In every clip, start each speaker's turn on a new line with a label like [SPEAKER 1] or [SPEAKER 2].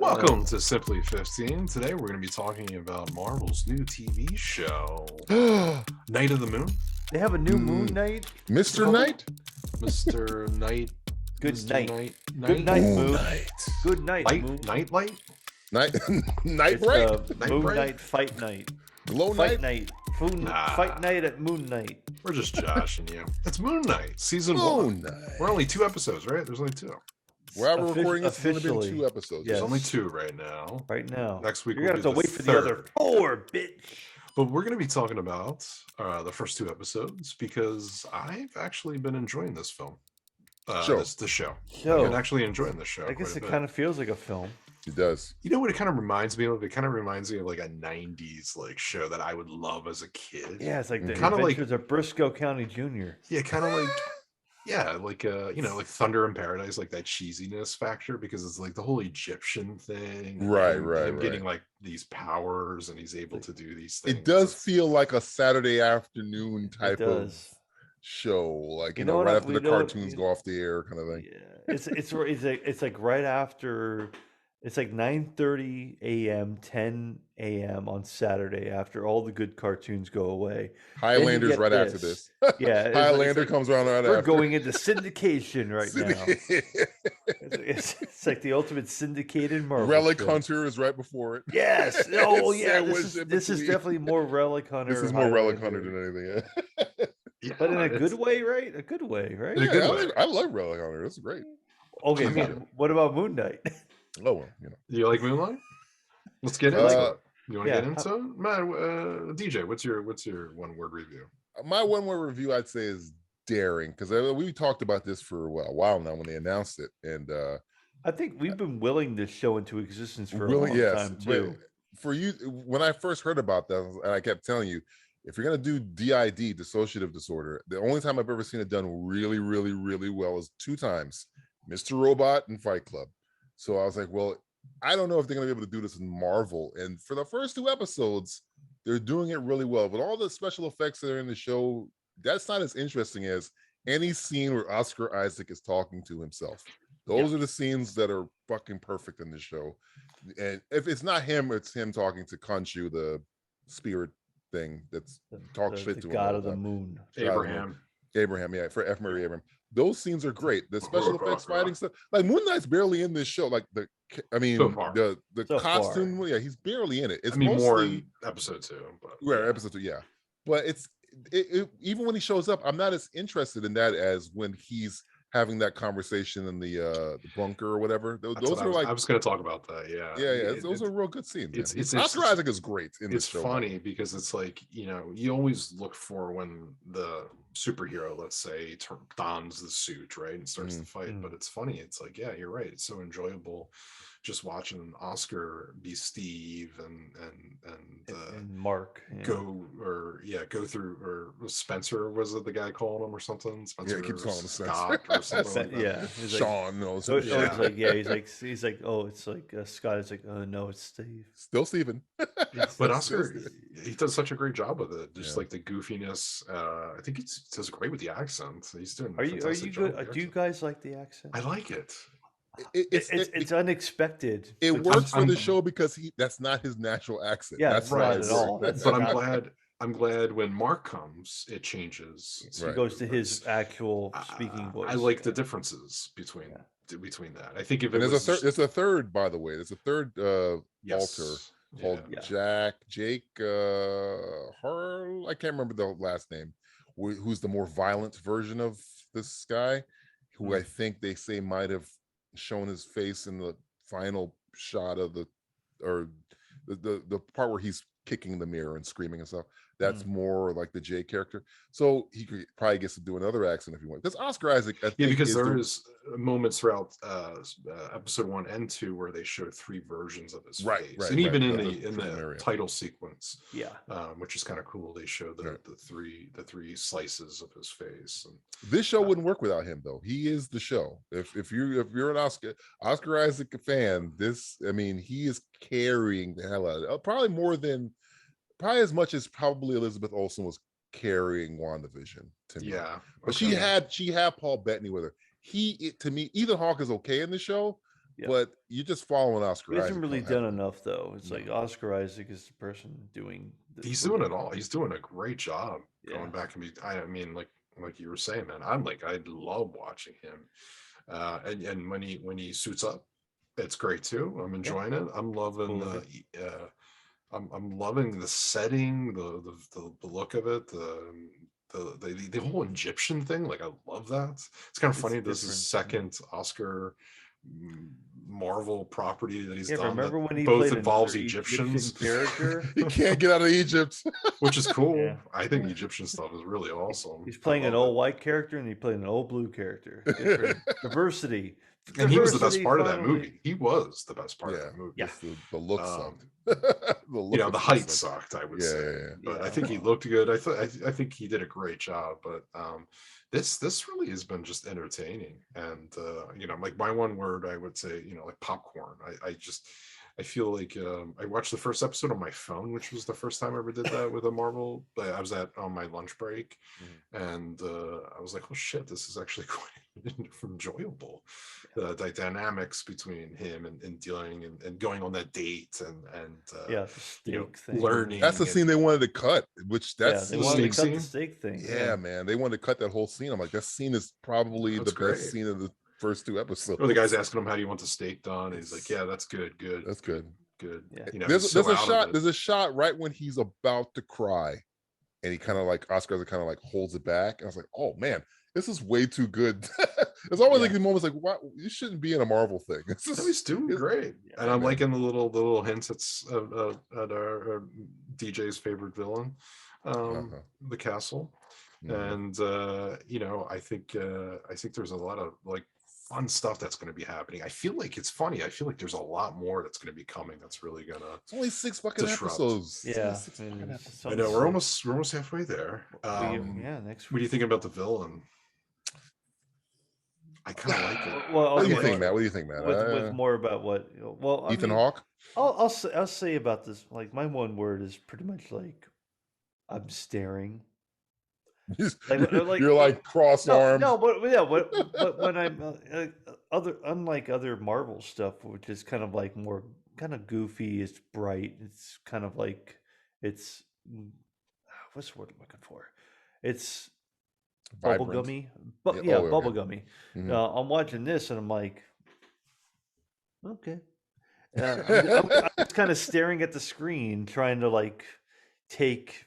[SPEAKER 1] Welcome to Simply 15. Today we're going to be talking about Marvel's new TV show, Night of the Moon.
[SPEAKER 2] They have a new Moon Knight?
[SPEAKER 3] Mr. Knight?
[SPEAKER 1] Mr. Knight.
[SPEAKER 2] Good
[SPEAKER 1] Mr.
[SPEAKER 2] night.
[SPEAKER 1] Knight.
[SPEAKER 2] Good night,
[SPEAKER 3] Moon
[SPEAKER 2] Moon.
[SPEAKER 3] Knight.
[SPEAKER 2] Good night,
[SPEAKER 1] Light?
[SPEAKER 2] Moon.
[SPEAKER 1] Night Light?
[SPEAKER 3] Night
[SPEAKER 2] It's
[SPEAKER 3] Bright?
[SPEAKER 1] Night
[SPEAKER 2] Moon
[SPEAKER 1] Bright?
[SPEAKER 2] Knight Fight Night.
[SPEAKER 3] Low
[SPEAKER 2] Fight
[SPEAKER 3] Night?
[SPEAKER 2] Night.
[SPEAKER 1] Nah.
[SPEAKER 2] Fight Night at Moon Night.
[SPEAKER 1] We're just joshing you. It's Moon Knight, season
[SPEAKER 3] Moon
[SPEAKER 1] 1.
[SPEAKER 3] Knight.
[SPEAKER 1] We're only 2 episodes, right? There's only 2.
[SPEAKER 3] Wherever we're recording this, there's only
[SPEAKER 2] officially.
[SPEAKER 3] been 2 episodes.
[SPEAKER 2] Yes.
[SPEAKER 1] There's only 2 right now.
[SPEAKER 2] Right now.
[SPEAKER 1] Next week
[SPEAKER 2] You're going to
[SPEAKER 1] will
[SPEAKER 2] have
[SPEAKER 1] be
[SPEAKER 2] to wait for
[SPEAKER 1] the
[SPEAKER 2] the other 4, bitch.
[SPEAKER 1] But we're going to be talking about the first 2 episodes because I've actually been enjoying this film. The show. I've been actually enjoying the show.
[SPEAKER 2] I guess it
[SPEAKER 1] quite a
[SPEAKER 2] kind of feels like a film.
[SPEAKER 3] It does.
[SPEAKER 1] You know what it kind of reminds me of? It kind of reminds me of like a 90s like show that I would love as a kid.
[SPEAKER 2] Yeah, it's like the
[SPEAKER 1] Kinda like-
[SPEAKER 2] Adventures of Briscoe County Jr.
[SPEAKER 1] Yeah, kind of like like like Thunder in Paradise, like that cheesiness factor because it's like the whole Egyptian thing. and
[SPEAKER 3] Right,
[SPEAKER 1] him-
[SPEAKER 3] right,
[SPEAKER 1] him
[SPEAKER 3] right.
[SPEAKER 1] getting like these powers and he's able to do these things.
[SPEAKER 3] It does feel like a Saturday afternoon
[SPEAKER 2] It
[SPEAKER 3] type of
[SPEAKER 2] does.
[SPEAKER 3] show, like
[SPEAKER 2] You
[SPEAKER 3] you
[SPEAKER 2] know
[SPEAKER 3] know,
[SPEAKER 2] what
[SPEAKER 3] right
[SPEAKER 2] I-
[SPEAKER 3] after
[SPEAKER 2] we
[SPEAKER 3] the
[SPEAKER 2] know-
[SPEAKER 3] cartoons go off the air, kind of thing.
[SPEAKER 2] Yeah, it's like right after. It's like 9:30 a.m., 10 a.m. on Saturday after all the good cartoons go away.
[SPEAKER 3] Highlander's
[SPEAKER 2] get
[SPEAKER 3] right after
[SPEAKER 2] this.
[SPEAKER 3] this.
[SPEAKER 2] Yeah, it's
[SPEAKER 3] Highlander
[SPEAKER 2] like-
[SPEAKER 3] comes around right
[SPEAKER 2] We're
[SPEAKER 3] after.
[SPEAKER 2] going into syndication right now. It's like the ultimate syndicated Marvel
[SPEAKER 3] Relic
[SPEAKER 2] show.
[SPEAKER 3] Hunter is right before it.
[SPEAKER 2] Yes. Oh yeah.
[SPEAKER 3] Sandwiched
[SPEAKER 2] This is,
[SPEAKER 3] in
[SPEAKER 2] this is
[SPEAKER 3] between.
[SPEAKER 2] definitely more Relic Hunter.
[SPEAKER 3] This is more Relic Hunter
[SPEAKER 2] Highlander.
[SPEAKER 3] than anything.
[SPEAKER 1] Yeah,
[SPEAKER 2] But in a
[SPEAKER 1] it's-
[SPEAKER 2] good way, right? A good way, right?
[SPEAKER 1] In a
[SPEAKER 3] Yeah,
[SPEAKER 1] good
[SPEAKER 3] I,
[SPEAKER 1] way.
[SPEAKER 3] I love Relic Hunter. That's great.
[SPEAKER 2] Okay.
[SPEAKER 1] I
[SPEAKER 2] but
[SPEAKER 1] mean-
[SPEAKER 2] what about Moon Knight?
[SPEAKER 3] Oh well, you know.
[SPEAKER 1] You like Moonlight? Let's get into it. You want to
[SPEAKER 2] yeah,
[SPEAKER 1] get into it? Man, DJ, what's your 1-word review?
[SPEAKER 3] My one-word review, I'd say, is daring, because we talked about this for a while now when they announced it, and
[SPEAKER 2] I think we've been willing this show into existence for a
[SPEAKER 3] really,
[SPEAKER 2] long
[SPEAKER 3] yes,
[SPEAKER 2] time
[SPEAKER 3] but
[SPEAKER 2] too.
[SPEAKER 3] for you, when I first heard about that, and I kept telling you, if you're gonna do DID, dissociative disorder, the only time I've ever seen it done really, really, really well is 2 times, Mr. Robot and Fight Club. So I was like, well, I don't know if they're gonna be able to do this in Marvel. And for the first 2 episodes, they're doing it really well. But all the special effects that are in the show, that's not as interesting as any scene where Oscar Isaac is talking to himself. Those are the scenes that are fucking perfect in the show. And if it's not him, it's him talking to Khonshu, the spirit thing that's talks shit
[SPEAKER 2] The
[SPEAKER 3] to him.
[SPEAKER 2] God
[SPEAKER 3] all
[SPEAKER 2] of the
[SPEAKER 3] time.
[SPEAKER 2] Moon.
[SPEAKER 1] Abraham.
[SPEAKER 3] Yeah, for F. Murray Abraham. Those scenes are great. The special effects fighting stuff, like Moon Knight's barely in this show. Like the
[SPEAKER 2] So
[SPEAKER 3] costume,
[SPEAKER 2] far.
[SPEAKER 3] yeah, he's barely in it. It's
[SPEAKER 1] more
[SPEAKER 3] mostly
[SPEAKER 1] in episode 2, but
[SPEAKER 3] episode 2, yeah. But even when he shows up, I'm not as interested in that as when he's having that conversation in the bunker or whatever. Those are like
[SPEAKER 1] I was going to talk about that. Yeah,
[SPEAKER 3] those are real good scenes.
[SPEAKER 1] it's
[SPEAKER 3] Oscar Isaac is great in this
[SPEAKER 1] it's
[SPEAKER 3] show.
[SPEAKER 1] funny because it's like you always look for when the superhero, let's say, dons the suit, right, and starts to fight. But it's funny, it's like, yeah, you're right, it's so enjoyable just watching Oscar be Steve and
[SPEAKER 2] Mark
[SPEAKER 1] go through, or Spencer, was it the guy calling him or something? Spencer,
[SPEAKER 3] he keeps calling him
[SPEAKER 1] Scott or something like that.
[SPEAKER 2] Yeah. He's like,
[SPEAKER 3] Sean knows.
[SPEAKER 2] oh, it's like he's like, oh, it's like Scott. It's like, oh no, it's Steve.
[SPEAKER 3] Still Steven.
[SPEAKER 1] But Oscar, he does such a great job with it. Just
[SPEAKER 3] Yeah.
[SPEAKER 1] like the goofiness. I think he does great with the accent. He's doing.
[SPEAKER 2] Are you
[SPEAKER 1] fantastic job
[SPEAKER 2] good?
[SPEAKER 1] with the
[SPEAKER 2] Do you
[SPEAKER 1] accent.
[SPEAKER 2] guys like the accent?
[SPEAKER 1] I like it.
[SPEAKER 2] It's unexpected.
[SPEAKER 3] It
[SPEAKER 2] but
[SPEAKER 3] works for
[SPEAKER 1] I'm-
[SPEAKER 3] the show because that's not his natural accent.
[SPEAKER 2] Yeah,
[SPEAKER 3] that's
[SPEAKER 2] it's not at all.
[SPEAKER 3] That's
[SPEAKER 1] But
[SPEAKER 2] not-
[SPEAKER 1] I'm glad when Mark comes, it changes.
[SPEAKER 2] He
[SPEAKER 3] Right.
[SPEAKER 2] goes to his actual speaking voice.
[SPEAKER 1] I like the differences between that. I think if it
[SPEAKER 3] And
[SPEAKER 1] was
[SPEAKER 3] there's a third, by the way. There's a third
[SPEAKER 1] yes,
[SPEAKER 3] alter
[SPEAKER 1] yeah.
[SPEAKER 3] called Jake Harl. I can't remember the last name. Who's the more violent version of this guy, who I think they say might have shown his face in the final shot of the part where he's kicking the mirror and screaming and stuff. That's more like the Jay character. So he probably gets to do another accent if he wants. Because Oscar Isaac, I think,
[SPEAKER 1] Yeah, because there is moments throughout episode 1 and 2 where they show 3 versions of his face, and even in the title sequence, which is kind of cool. They show the three slices of his face. And
[SPEAKER 3] this show wouldn't work without him, though. He is the show. If you're an Oscar Isaac fan, he is carrying the hell out of it. Probably as much as probably Elizabeth Olsen was carrying WandaVision to me.
[SPEAKER 1] Yeah,
[SPEAKER 3] but she had Paul Bettany with her. To me, Ethan Hawke is okay in the show, but you're just following Oscar
[SPEAKER 2] He hasn't
[SPEAKER 3] Isaac.
[SPEAKER 2] really done enough, though. It's
[SPEAKER 3] No.
[SPEAKER 2] like Oscar Isaac is the person doing.
[SPEAKER 1] He's doing it all. He's doing a great job.
[SPEAKER 2] Yeah.
[SPEAKER 1] Going back and I mean, like you were saying, man, I love watching him. And when he suits up, it's great too. I'm enjoying it. I'm loving I'm loving the setting, the look of it, the whole Egyptian thing. Like, I love that. It's kind of funny. This is second Oscar Marvel property that he's done.
[SPEAKER 2] Remember when he
[SPEAKER 1] both
[SPEAKER 2] played
[SPEAKER 1] involves
[SPEAKER 2] Egyptian
[SPEAKER 1] Egyptians
[SPEAKER 2] character?
[SPEAKER 3] He can't get out of Egypt,
[SPEAKER 1] which is cool. I think Egyptian stuff is really awesome.
[SPEAKER 2] He's playing an old white character and he played an old blue character. Diversity.
[SPEAKER 1] And he was the best part of that movie. He was the best part of that movie.
[SPEAKER 2] Yeah.
[SPEAKER 3] The look sucked.
[SPEAKER 1] The height sucked, I would say. But I think he looked good. I think he did a great job. But this really has been just entertaining. And like, my one word, I would say, like popcorn. I feel like I watched the first episode on my phone, which was the first time I ever did that with a Marvel. But I was on my lunch break, and I was like, "Oh shit, this is actually quite enjoyable." The dynamics between him and dealing and going on that date and
[SPEAKER 2] the steak thing.
[SPEAKER 1] learning.
[SPEAKER 3] That's the scene they wanted to cut. Which that's
[SPEAKER 2] they wanted to cut the steak thing.
[SPEAKER 3] Yeah, man, they wanted to cut that whole scene. I'm like, that scene is probably the best scene of the first two episodes.
[SPEAKER 1] Or the guy's asking him, "How do you want the steak done?" And he's like, "Yeah, that's good.
[SPEAKER 3] That's good.
[SPEAKER 2] Yeah.
[SPEAKER 3] There's a shot right when he's about to cry, and he kind of like Oscar kind of like holds it back. And I was like, oh man, this is way too good. It's always like the moments like, what, you shouldn't be in a Marvel thing.
[SPEAKER 1] He's doing great, and I'm liking the little hints at our DJ's favorite villain, the castle. And I think there's a lot of like fun stuff that's going to be happening. I feel like it's funny. I feel like there's a lot more that's going to be coming. That's really gonna.
[SPEAKER 3] It's only 6 fucking episodes.
[SPEAKER 2] Yeah,
[SPEAKER 1] I know we're almost halfway there.
[SPEAKER 2] Next week.
[SPEAKER 1] What do you think about the villain? I kind of like it.
[SPEAKER 2] Well,
[SPEAKER 3] what do you think, Matt? What do you think, Matt?
[SPEAKER 2] With more about what? Well,
[SPEAKER 3] Ethan Hawke.
[SPEAKER 2] I'll say about this. Like, my one word is pretty much like, I'm staring.
[SPEAKER 3] You're like cross-armed.
[SPEAKER 2] No, but when I'm unlike other Marvel stuff, which is kind of like more kind of goofy, it's bright, it's kind of like what's the word I'm looking for? It's bubblegummy, bubblegummy. I'm watching this and I'm like, okay. I'm just kind of staring at the screen, trying to like take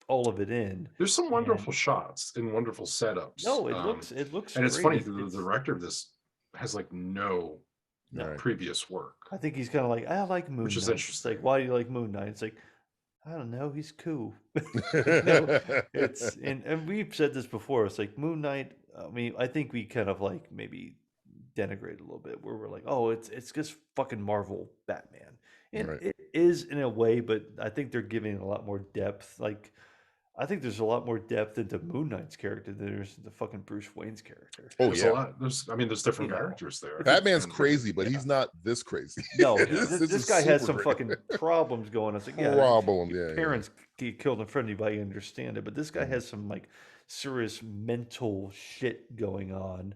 [SPEAKER 2] all of it in.
[SPEAKER 1] There's some wonderful shots and wonderful setups.
[SPEAKER 2] No, it looks
[SPEAKER 1] and
[SPEAKER 2] great.
[SPEAKER 1] It's funny, the director of this has like no previous work.
[SPEAKER 2] I think he's kind of like, I like Moon Knight.
[SPEAKER 1] Which is interesting.
[SPEAKER 2] It's like, why do you like Moon Knight? It's like, I don't know, he's cool. It's and we've said this before. It's like Moon Knight. I mean, I think we kind of like maybe denigrate a little bit, where we're like, oh, it's just fucking Marvel Batman, and it is in a way, but I think they're giving it a lot more depth. Like, I think there's a lot more depth into Moon Knight's character than there's into fucking Bruce Wayne's character.
[SPEAKER 3] Oh,
[SPEAKER 1] there's a lot. There's different characters there.
[SPEAKER 3] Batman's crazy, but he's not this crazy.
[SPEAKER 2] No, this guy has some fucking problems going on. It's like, parents get killed in front of you, but you understand it. But this guy has some like serious mental shit going on.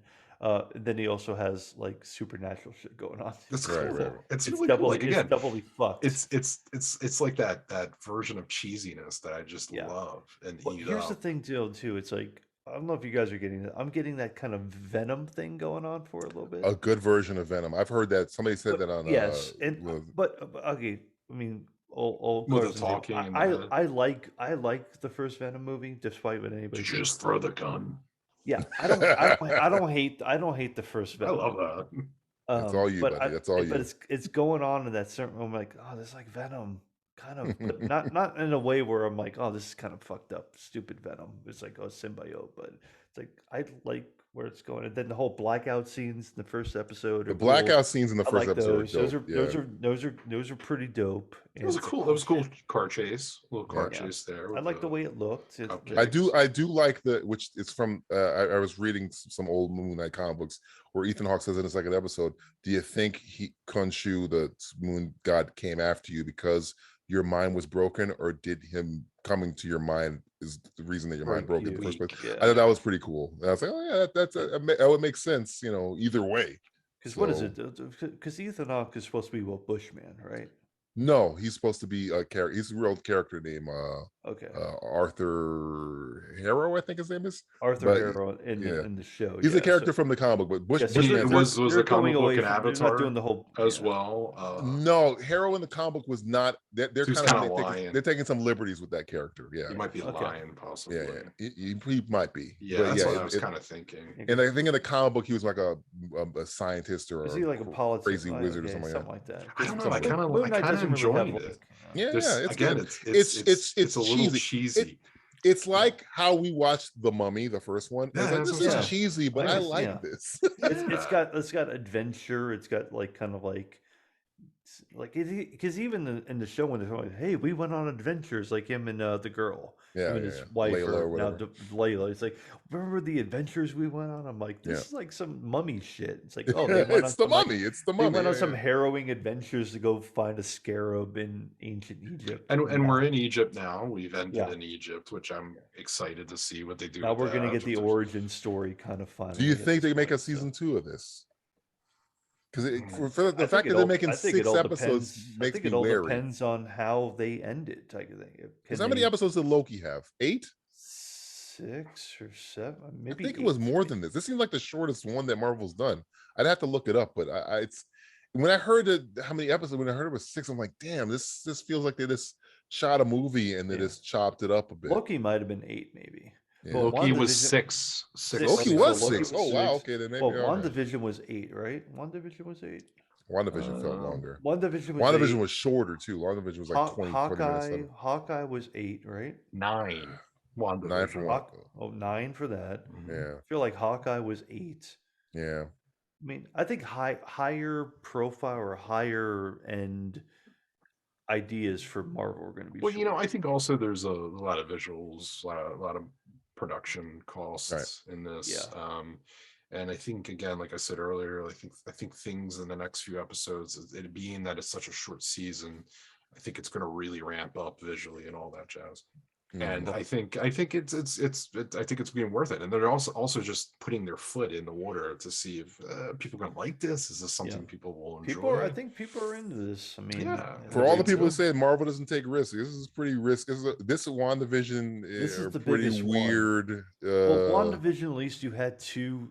[SPEAKER 2] Then he also has like supernatural shit going on.
[SPEAKER 1] That's cool. Right. It's really
[SPEAKER 2] double,
[SPEAKER 1] cool. Like, again,
[SPEAKER 2] it's doubly fucked.
[SPEAKER 1] It's like that version of cheesiness that I just love and eat
[SPEAKER 2] Here's
[SPEAKER 1] up.
[SPEAKER 2] the thing, too. It's like, I don't know if you guys are getting it. I'm getting that kind of Venom thing going on for a little bit.
[SPEAKER 3] A good version of Venom. I've heard that somebody said that on.
[SPEAKER 2] Yes, but okay. I mean, all
[SPEAKER 1] with the talking.
[SPEAKER 2] I like the first Venom movie, despite what anybody.
[SPEAKER 1] Did you just throw the gun?
[SPEAKER 2] Yeah, I don't hate the first Venom.
[SPEAKER 1] I love that.
[SPEAKER 3] That's all you, buddy. That's all you.
[SPEAKER 2] But it's going on in that certain. I'm like, oh, this is like Venom, kind of, but not in a way where I'm like, oh, this is kind of fucked up, stupid Venom. It's like, oh, symbiote, but it's like I like where it's going. And then the whole blackout scenes in the first episode.
[SPEAKER 3] The blackout scenes in the first episode.
[SPEAKER 2] Those are pretty dope.
[SPEAKER 1] It was a cool car chase. A little car chase there.
[SPEAKER 2] I like the way it looked.
[SPEAKER 3] I do like which it's from. I was reading some old Moon Knight comic books where Ethan Hawke says in the second episode, "Do you think Khonshu, the moon god, came after you because your mind was broken, or did him coming to your mind is the reason that your mind broke in the first place?" I thought that was pretty cool. And I was like, oh yeah, that would make sense, either way.
[SPEAKER 2] Because what is it? Because Ethan Hawke is supposed to be Bushman, right?
[SPEAKER 3] No, he's supposed to be a character. He's a real character named
[SPEAKER 2] Okay.
[SPEAKER 3] Arthur Harrow, I think his name is.
[SPEAKER 2] Arthur
[SPEAKER 3] But
[SPEAKER 2] Harrow in the show.
[SPEAKER 3] he's a character from the comic book, but Bushman
[SPEAKER 1] was the comic book an
[SPEAKER 2] They're
[SPEAKER 1] Avatar
[SPEAKER 2] not doing the whole
[SPEAKER 1] as well.
[SPEAKER 3] No, Harrow in the comic book was not. They're kind of
[SPEAKER 1] lying.
[SPEAKER 3] they're taking some liberties with that character. Yeah,
[SPEAKER 1] he might be lying, possibly.
[SPEAKER 3] Yeah. He might be.
[SPEAKER 1] Yeah, that's what I was kind of thinking.
[SPEAKER 3] And I think in the comic book he was like a scientist or
[SPEAKER 2] is he like a
[SPEAKER 3] crazy wizard or something
[SPEAKER 2] like that?
[SPEAKER 1] I don't know. I kind of enjoyed it.
[SPEAKER 3] Yeah,
[SPEAKER 1] It's a little cheesy.
[SPEAKER 3] It's like how we watched The Mummy, the first one.
[SPEAKER 1] Yeah,
[SPEAKER 3] this is cheesy, but I like this.
[SPEAKER 2] It's got adventure. It's got like kind of like because even in the show when they're like, hey, we went on adventures, like him and the girl, and his wife,
[SPEAKER 3] Layla or
[SPEAKER 2] now
[SPEAKER 3] whatever.
[SPEAKER 2] Layla. It's like, remember the adventures we went on? I'm like, this is like some mummy shit. It's like, oh, they went
[SPEAKER 3] it's the mummy. It's the mummy.
[SPEAKER 2] They went on some harrowing adventures to go find a scarab in ancient Egypt.
[SPEAKER 1] And we're in Egypt now. We've ended in Egypt, which I'm excited to see what they do.
[SPEAKER 2] Now we're going to get the origin story kind of finally.
[SPEAKER 3] Do you think they make a season 2 of this? Because for the fact that they're making 6 episodes makes me wary.
[SPEAKER 2] It all depends on how they end it. I think.
[SPEAKER 3] Because how many episodes did Loki have? 8?
[SPEAKER 2] 6 or 7? Maybe
[SPEAKER 3] I think it was more than this. This seems like the shortest one that Marvel's done. I'd have to look it up, but it's when I heard how many episodes. When I heard it was 6, I'm like, damn, this feels like they just shot a movie and they just chopped it up a bit.
[SPEAKER 2] Loki might have been 8, maybe.
[SPEAKER 3] Yeah.
[SPEAKER 1] Loki was 6.
[SPEAKER 3] Loki was 6. Oh wow, okay, then maybe.
[SPEAKER 2] WandaVision was 8, right? WandaVision was 8.
[SPEAKER 3] WandaVision felt longer.
[SPEAKER 2] WandaVision
[SPEAKER 3] was shorter too. WandaVision was like 20 minutes.
[SPEAKER 2] Hawkeye was 8, right?
[SPEAKER 1] 9.
[SPEAKER 3] 9 for Wanda.
[SPEAKER 2] 9 for that.
[SPEAKER 3] Yeah.
[SPEAKER 2] I feel like Hawkeye was 8.
[SPEAKER 3] Yeah.
[SPEAKER 2] I mean, I think higher profile or higher end ideas for Marvel are going to be.
[SPEAKER 1] Well, I think also there's a lot of visuals, a lot of production costs in this. And I think, again, like I said earlier, I think things in the next few episodes, it being that it's such a short season, I think it's going to really ramp up visually and all that jazz. And I think it's being worth it. And they're also just putting their foot in the water to see if people are gonna like this. Is this something people will enjoy?
[SPEAKER 2] I think people are into this. I mean,
[SPEAKER 3] for all the people who say Marvel doesn't take risks, this is pretty risky. This WandaVision
[SPEAKER 2] is the
[SPEAKER 3] pretty weird.
[SPEAKER 2] Well, WandaVision, at least you had two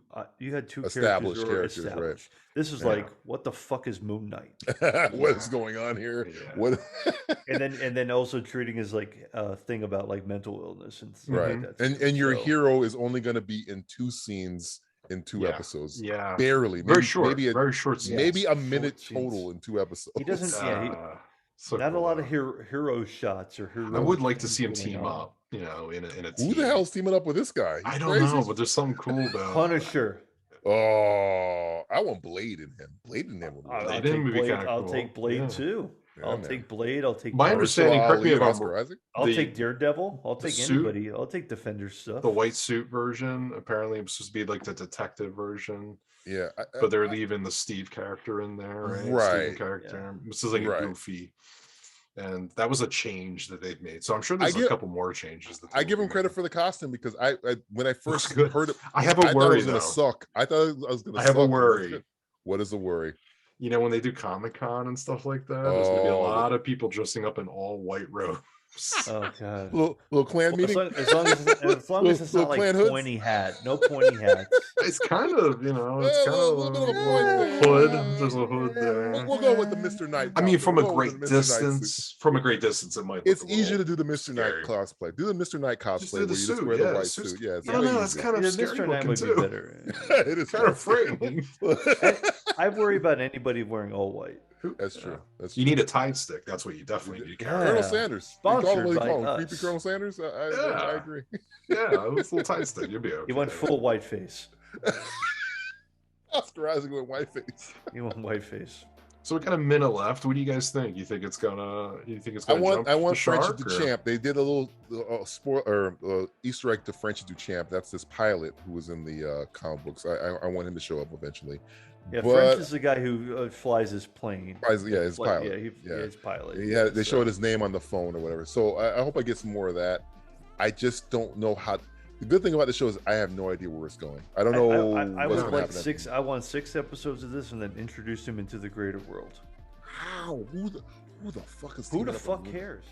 [SPEAKER 3] established characters, right?
[SPEAKER 2] This is like, what the fuck is Moon Knight?
[SPEAKER 3] What is going on here? What?
[SPEAKER 2] and then also treating as like a thing about like mental illness and
[SPEAKER 3] right.
[SPEAKER 2] Like that.
[SPEAKER 3] And your hero is only going to be in 2 scenes in 2 episodes.
[SPEAKER 1] Yeah,
[SPEAKER 3] barely.
[SPEAKER 1] Very short. Very short.
[SPEAKER 3] Maybe a minute total in 2 episodes.
[SPEAKER 2] He doesn't. Not a lot of hero shots or hero.
[SPEAKER 1] I would like to see him team up. In a team.
[SPEAKER 3] Who the hell's teaming up with this guy?
[SPEAKER 1] I don't know, but there's something cool about
[SPEAKER 2] Punisher.
[SPEAKER 3] Oh, I want Blade in him. Blade in him.
[SPEAKER 2] I'll take Blade too.
[SPEAKER 3] Yeah,
[SPEAKER 2] I'll take Blade. I'll take.
[SPEAKER 1] My understanding. Correct me if I'm wrong.
[SPEAKER 2] I'll take Daredevil. I'll take anybody. I'll take Defender stuff.
[SPEAKER 1] The white suit version apparently it's supposed to be like the detective version.
[SPEAKER 3] Yeah,
[SPEAKER 1] but they're leaving the Steve character in there, right?
[SPEAKER 3] Right.
[SPEAKER 1] Steven character. This is like a goofy. And that was a change that they've made. So I'm sure there's a couple more changes. That
[SPEAKER 3] I give them credit for the costume because I when I first heard it,
[SPEAKER 1] I have a worry.
[SPEAKER 3] I thought it was going to suck. I thought I was going to.
[SPEAKER 1] I have a worry.
[SPEAKER 3] What is the worry?
[SPEAKER 1] When they do Comic-Con and stuff like that, there's going to be a lot of people dressing up in all white robes.
[SPEAKER 2] Oh god!
[SPEAKER 3] Little clan meeting.
[SPEAKER 2] As long as it's not like pointy hat, no pointy hats.
[SPEAKER 1] It's kind of it's kind of a little bit of a hood. There's a hood there.
[SPEAKER 3] We'll go with the Mr. Knight.
[SPEAKER 1] I mean, from a great distance, it might.
[SPEAKER 3] It's easier to do the Mr. Knight cosplay. Do the Mr. Knight cosplay where you just wear the white suit. Yeah,
[SPEAKER 1] I don't know. That's kind of scary.
[SPEAKER 2] Mr. Knight would be better.
[SPEAKER 3] It is
[SPEAKER 1] kind of frightening.
[SPEAKER 2] I worry about anybody wearing all white.
[SPEAKER 3] That's true.
[SPEAKER 1] You need a Tide stick. That's what you definitely need.
[SPEAKER 3] Colonel Sanders.
[SPEAKER 2] Sponsored by us.
[SPEAKER 3] Creepy Colonel Sanders. I agree.
[SPEAKER 1] Yeah, a little Tide stick. You'll be okay.
[SPEAKER 2] You went full white face.
[SPEAKER 3] Oscar Isaac went white face.
[SPEAKER 2] You went white face.
[SPEAKER 1] So we got a minute left. What do you guys think? You think it's gonna?
[SPEAKER 3] I want Frenchie Duchamp. They did a little Easter egg to Frenchie Duchamp. That's this pilot who was in the comic books. I want him to show up eventually.
[SPEAKER 2] Yeah, French is the guy who flies his plane.
[SPEAKER 3] His pilot.
[SPEAKER 2] His pilot.
[SPEAKER 3] They showed his name on the phone or whatever. So I hope I get some more of that. I just don't know how. The good thing about the show is I have no idea where it's going. I don't know
[SPEAKER 2] I
[SPEAKER 3] what's
[SPEAKER 2] want
[SPEAKER 3] going to
[SPEAKER 2] like
[SPEAKER 3] happen.
[SPEAKER 2] six. I want 6 episodes of this, and then introduce him into the greater world.
[SPEAKER 3] How? Who the fuck is
[SPEAKER 2] Who
[SPEAKER 3] teaming
[SPEAKER 2] the
[SPEAKER 3] up with
[SPEAKER 2] fuck
[SPEAKER 3] Luke?
[SPEAKER 2] cares?